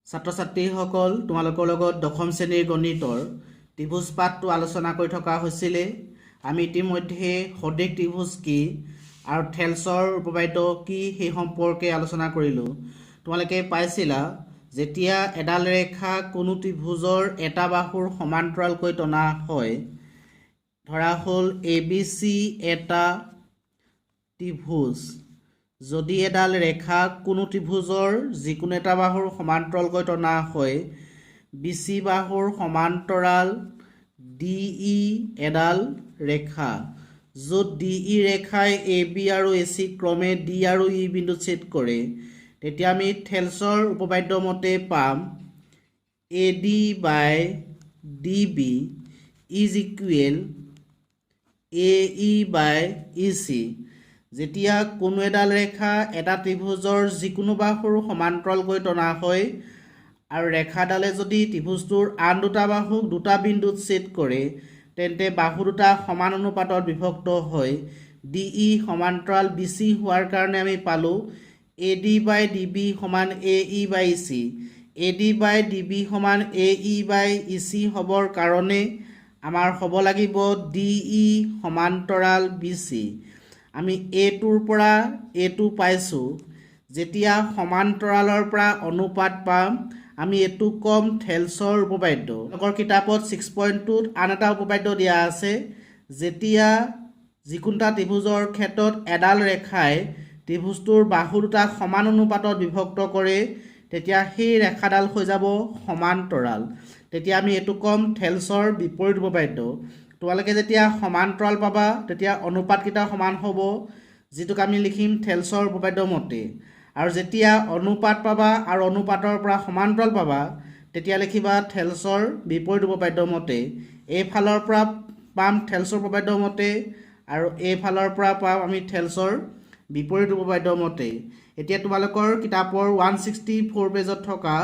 ছাত্ৰ ছাত্ৰীসকল তোমালোকৰ লগত দশম শ্ৰেণীৰ গণিতৰ ত্ৰিভুজ পাঠটো আলোচনা কৰি থকা হৈছিলে। আমি ইতিমধ্যে সদৃশ ত্ৰিভুজ কি আৰু থেলছৰ উপপাদ্য কি সেই সম্পৰ্কে আলোচনা কৰিলোঁ। তোমালোকে পাইছিলা যেতিয়া এডাল ৰেখা কোনো ত্ৰিভুজৰ এটা বাহুৰ সমান্তৰালকৈ টনা হয়, ধৰা হ'ল ABC এটা ত্ৰিভুজ। যদি এডাল ৰেখা কোনো ত্ৰিভুজৰ যিকোনো এটা বাহুৰ সমান্তৰালকৈ টনা হয়, BC বাহুৰ সমান্তৰাল DE এডাল ৰেখা, য'ত DE ৰেখাই AB আৰু AC ক্ৰমে D আৰু E বিন্দুত ছেদ কৰে, তেতিয়া আমি থেলছৰ উপপাদ্য মতে পাম AD by DB is equal AE by EC। যেতিয়া কোনো এডাল ৰেখা এটা ত্ৰিভুজৰ যিকোনো বাহুৰ সমান্তৰালকৈ টনা হয় আৰু ৰেখাডালে যদি ত্ৰিভুজটোৰ আন দুটা বাহুক দুটা বিন্দুত ছেদ কৰে, তেন্তে বাহু দুটা সমান অনুপাতত বিভক্ত হয়। DE সমান্তৰাল BC হোৱাৰ কাৰণে আমি পালোঁ AD বাই DB সমান AE by EC। AD by DB সমান AE বাই EC হ'বৰ কাৰণে আমাৰ হ'ব লাগিব DE সমান্তৰাল BC। আমি A2ৰ পৰা A2 পাইছোঁ। যেতিয়া সমান্তৰালৰ পৰা অনুপাত পাম, আমি এইটো কম থেলছৰ উপপাদ্য। লগৰ কিতাপত 6.2ত আন এটা উপপাদ্য দিয়া আছে, যেতিয়া যিকোনো এটা ত্ৰিভুজৰ ক্ষেত্ৰত এডাল ৰেখাই ত্ৰিভুজটোৰ বাহু দুটা সমান অনুপাতত বিভক্ত কৰে, তেতিয়া সেই ৰেখাডাল হৈ যাব সমান্তৰাল। তেতিয়া আমি এইটো কম থেলছৰ বিপৰীত উপপাদ্য। তোমালোকে যেতিয়া সমান্তৰাল পাবা, তেতিয়া অনুপাতকেইটা সমান হ'ব, যিটোক আমি লিখিম থেলছৰ উপপাদ্য মতে। আৰু যেতিয়া অনুপাত পাবা আৰু অনুপাতৰ পৰা সমান্তৰাল পাবা, তেতিয়া লিখিবা থেলছৰ বিপৰীত উপপাদ্য মতে। এইফালৰ পৰা পাম থেলছৰ উপপাদ্য মতে আৰু এইফালৰ পৰা পাম আমি থেলছৰ বিপৰীত উপপাদ্য মতে। এতিয়া তোমালোকৰ কিতাপৰ 164 পেজত থকা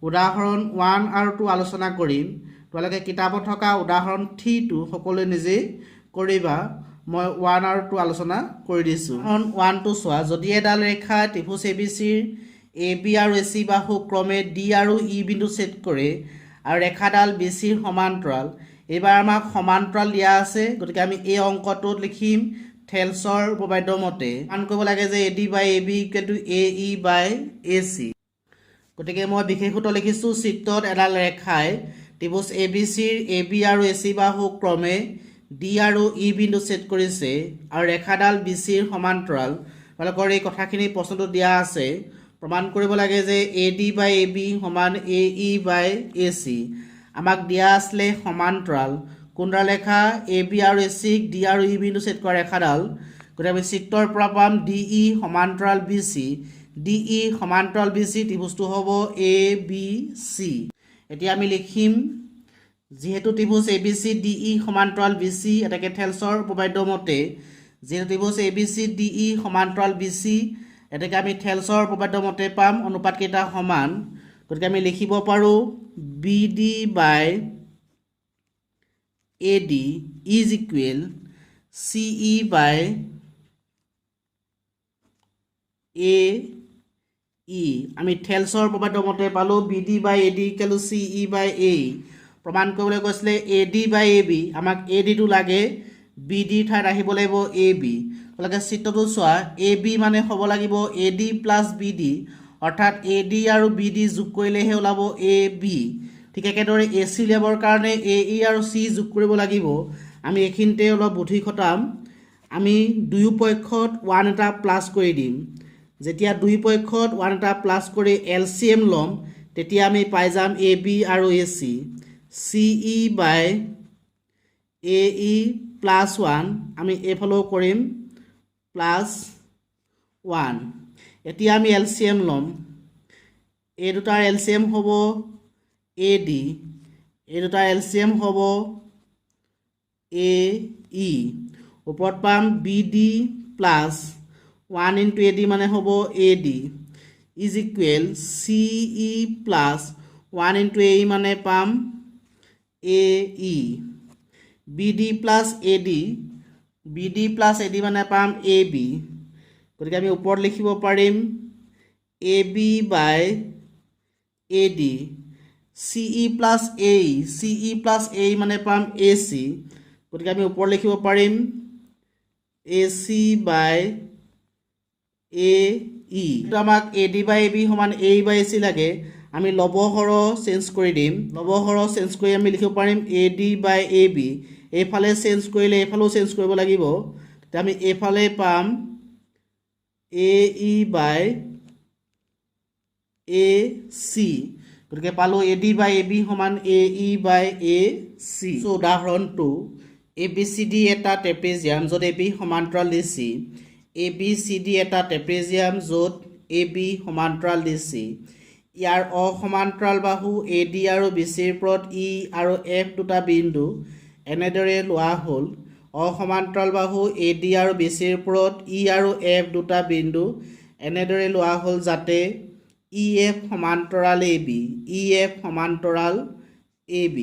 উদাহৰণ 1 আৰু 2 আলোচনা কৰিম। তোমালোকে কিতাপত থকা উদাহৰণ 3টো সকলোৱে নিজেই কৰিবা। মই 1 আৰু 2 আলোচনা কৰি দিছোঁ। উদাহৰণ 1টো চোৱা, যদি এডাল ৰেখা ত্ৰিভুজ ABCৰ AB আৰু AC বাহু ক্ৰমে D আৰু E বিন্দু ছেদ কৰে আৰু ৰেখাডাল BCৰ সমান্তৰাল। এইবাৰ আমাক সমান্তৰাল দিয়া আছে, গতিকে আমি এই অংকটোত লিখিম থেলছৰ উপপাদ্য মতে। মান কৰিব লাগে যে AD by AB equal to AE by AC। গতিকে মই বিশেষ সূত্ৰ লিখিছোঁ, চিত্ৰত এডাল ৰেখাই ত্ৰিভুজ ABCৰ AB আৰু AC বাহু ক্ৰমে D আৰু E বিন্দু ছেদ কৰিছে আৰু ৰেখাডাল BCৰ সমান্তৰাল। তোমালোকৰ এই কথাখিনি প্ৰশ্নটো দিয়া আছে। প্ৰমাণ কৰিব লাগে যে AD বাই AB সমান AE বাই AC। আমাক দিয়া আছিলে সমান্তৰাল কোনডাল ৰেখা AB আৰু ACক D আৰু E বিন্দু ছেদ কৰা ৰেখাডাল। গতিকে আমি চিত্ৰৰ পৰা পাম DE সমান্তৰাল BC। DE সমান্তৰাল BC ত্ৰিভুজটো হ'ব ABC। এতিয়া আমি লিখিম, যিহেতু ত্ৰিভুজ ABC DE সমান্তৰাল BC, এটাকে থেলছৰ উপপাদ্য মতে, যিহেতু ত্ৰিভুজ ABC DE সমান্তৰাল BC, এটাকে আমি থেলছৰ উপপাদ্য মতে পাম অনুপাতকেইটা সমান। গতিকে আমি লিখিব পাৰোঁ BD by AD is equal CE by AE। আমি থেলছৰ উপপাদ্য মতে পালোঁ BD by AD equal to CE by AE। প্ৰমাণ কৰিবলৈ কৈছিলে AD বাই AB, আমাক ADটো লাগে, BD ঠাইত আহিব লাগিব AB। তোমালোকে চিত্ৰটো চোৱা, AB মানে হ'ব লাগিব AD প্লাছ BD, অৰ্থাৎ AD আৰু BD যোগ কৰিলেহে ওলাব AB। ঠিক একেদৰে AC উলিয়াবৰ কাৰণে AE আৰু C যোগ কৰিব লাগিব। আমি এইখিনিতে অলপ বুদ্ধি খটাম। আমি দুয়ো পক্ষত 1 এটা প্লাছ কৰি দিম। যেতিয়া দুই পক্ষত 1 এটা প্লাছ কৰি LCM ল'ম, তেতিয়া আমি পাই যাম AB আৰু AC। CE by AE plus 1, আমি এইফালেও কৰিম প্লাছ 1। এতিয়া আমি LCM ল'ম। এই দুটাৰ LCM হ'ব AD, এই দুটাৰ LCM হ'ব AE। ওপৰত পাম BD প্লাছ 1 ইনটু AD মানে হ'ব AD is equal CE plus 1 into AE মানে পাম AE। BD প্লাছ AD মানে পাম AB। গতিকে আমি ওপৰত লিখিব পাৰিম AB বাই AD CE plus AE CE plus AE মানে পাম AC গতিকে আমি ওপৰত লিখিব পাৰিম AC by AE তো আমাক AD by AB সমান AE by AC লাগে আমি লবহৰ চেঞ্জ কৰি দিম লবহৰ চেঞ্জ কৰি আমি লিখিব পাৰিম AD by AB এইফালে চেঞ্জ কৰিলে এইফালেও চেঞ্জ কৰিব লাগিব তেতিয়া আমি এইফালে পাম AE by AC গতিকে পালো AD by AB সমান AE by AC সো উদাহৰণ 2 ABCD এটা ট্ৰেপেজিয়াম য'ত AB সমান্তৰাল DC ABCD এটা ট্ৰেপেজিয়াম য'ত AB সমান্তৰাল DC ইয়াৰ অসমান্তৰাল বাহু AD আৰু BC ৰ ওপৰত E আৰু F দুটা বিন্দু এনেদৰে লোৱা হ'ল অসমান্তৰাল বাহু AD আৰু BC ৰ ওপৰত E আৰু F দুটা বিন্দু এনেদৰে লোৱা হ'ল যাতে EF সমান্তৰাল AB EF সমান্তৰাল AB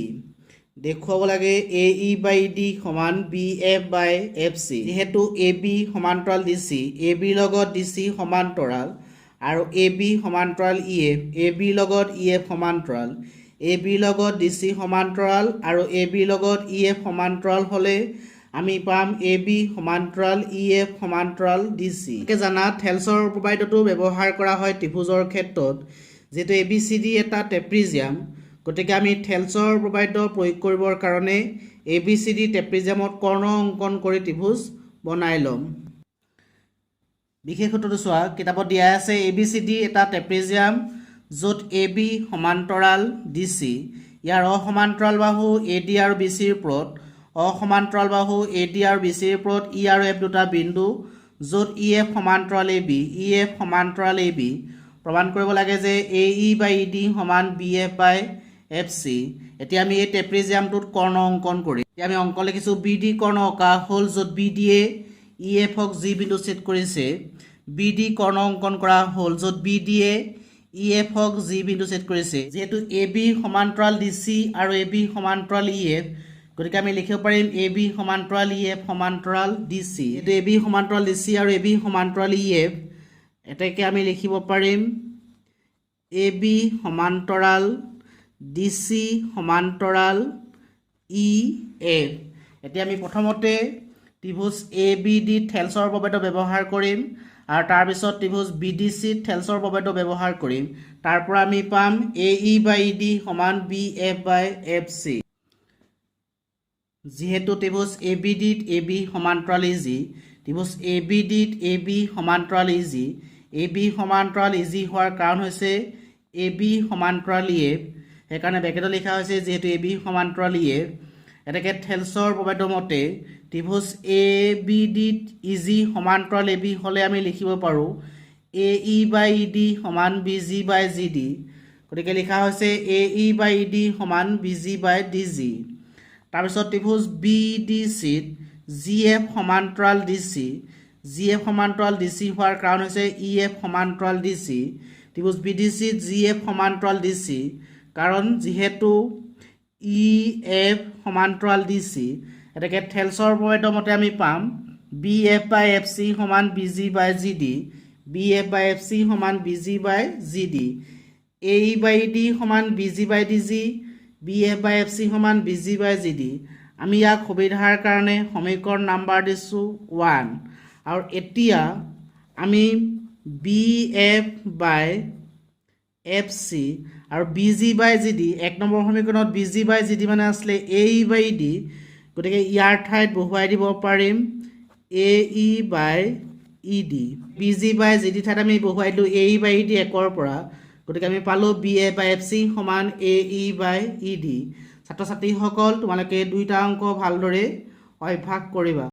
দেখুৱাব লাগে AE by D সমান BF by FC যেহেতু AB সমান্তৰাল DC AB লগত DC সমান্তৰাল আৰু AB সমান্তৰাল EF AB লগত EF সমান্তৰাল AB লগত DC সমান্তৰাল আৰু AB লগত EF সমান্তৰাল হলে আমি পাম AB সমান্তৰাল EF সমান্তৰাল DC কে জানা থেলছৰ উপপাদ্যটো ব্যৱহাৰ কৰা হয় ত্ৰিভুজৰ ক্ষেত্ৰত যেটো ABCD এটা ট্ৰেপেজিয়াম গতিকে আমি থেলছৰ উপপাদ্য প্ৰয়োগ কৰিবৰ কাৰণে ABCD ট্ৰেপেজিয়ামত কৰ্ণ অংকন কৰি ত্ৰিভুজ বনাই লম বিশেষটো চোৱা কিতাপত দিয়া আছে ABCD এটা ট্ৰেপেজিয়াম য'ত AB সমান্তৰাল DC ইয়াৰ অসমান্তৰাল বাহু AD আৰু BC ৰ ওপৰত অসমান্তৰাল বাহু AD আৰু BC ৰ ওপৰত E আৰু F দুটা বিন্দু য'ত EF সমান্তৰাল AB EF সমান্তৰাল AB প্ৰমাণ কৰিব লাগে যে AE by ED সমান BF by FC এতিয়া আমি এই ট্ৰেপেজিয়ামটোত কৰ্ণ অংকন কৰিম এতিয়া আমি অংক লিখিছো BD কৰ্ণ অকা হ'ল য'ত BD এ EF ক G বিন্দু ছেদ কৰিছে BD কৰ্ণ অংকন কৰা হ'ল য'ত BD এ EF ক G বিন্দু ছেদ কৰিছে যেহেতু AB সমান্তৰাল DC আৰু AB সমান্তৰাল EF গতিকে আমি লিখিব পাৰিম AB সমান্তৰাল EF সমান্তৰাল DC এটো AB সমান্তৰাল DC আৰু AB সমান্তৰাল EF এটাকে আমি লিখিব পাৰিম AB সমান্তৰাল DC সমান্তৰাল EF এতিয়া আমি প্ৰথমতে ত্ৰিভুজ ABD থেলছৰ উপপাদ্য ব্যৱহাৰ কৰিম আৰু তাৰ পিছত ত্ৰিভুজ BDC থেলছৰ উপপাদ্য ব্যৱহাৰ কৰিম তাৰ পৰা আমি পাম AE by ED সমান BF by FC যেহেতু ত্ৰিভুজ ABD AB সমান্তৰাল EG ত্ৰিভুজ ABD AB সমান্তৰাল EG AB সমান্তৰাল EG হোৱাৰ কাৰণ হৈছে AB সমান্তৰাল EF সেইকাৰণে ব্ৰেকেটত লিখা হৈছে যেহেতু AB সমান্তৰাল EF এটাকে থেলছৰ উপপাদ্য মতে ত্ৰিভুজ ABD EG সমান্তৰাল AB হলে আমি লিখিব পাৰো AE by ED সমান BG by GD গতিকে লিখা হৈছে AE by ED সমান BG by DG তাৰ পিছত ত্ৰিভুজ BDC GF সমান্তৰাল DC GF সমান্তৰাল DC হোৱাৰ কাৰণ হৈছে EF সমান্তৰাল DC ত্ৰিভুজ BDC GF সমান্তৰাল DC কাৰণ যেহেতু EF সমান্তৰাল DC এটাকে থেলছৰ উপপাদ্য মতে আমি পাম BF by FC সমান BG by GD BF by FC সমান BG by GD AE by ED সমান BG by DG BF by FC সমান BG by GD আমি ইয়াক সুবিধাৰ কাৰণে সমীকৰণ নাম্বাৰ দিছো 1 আৰু এতিয়া আমি BF by FC আৰু BG by GD এক নম্বৰ সমীকৰণত BG by GD মানে আসলে AE by ED গতিকে ইয়াৰ ঠাইত বহুৱাই দিব পাৰিম AE by ED BG by GD ঠাইত আমি বহুৱাই দিলো AE by ED একৰ পৰা গতিকে আমি পালো BF by FC সমান AE by ED ছাত্ৰ ছাত্ৰীসকল তোমালোকে দুইটা অংক ভালদৰে অভ্যাস কৰিবা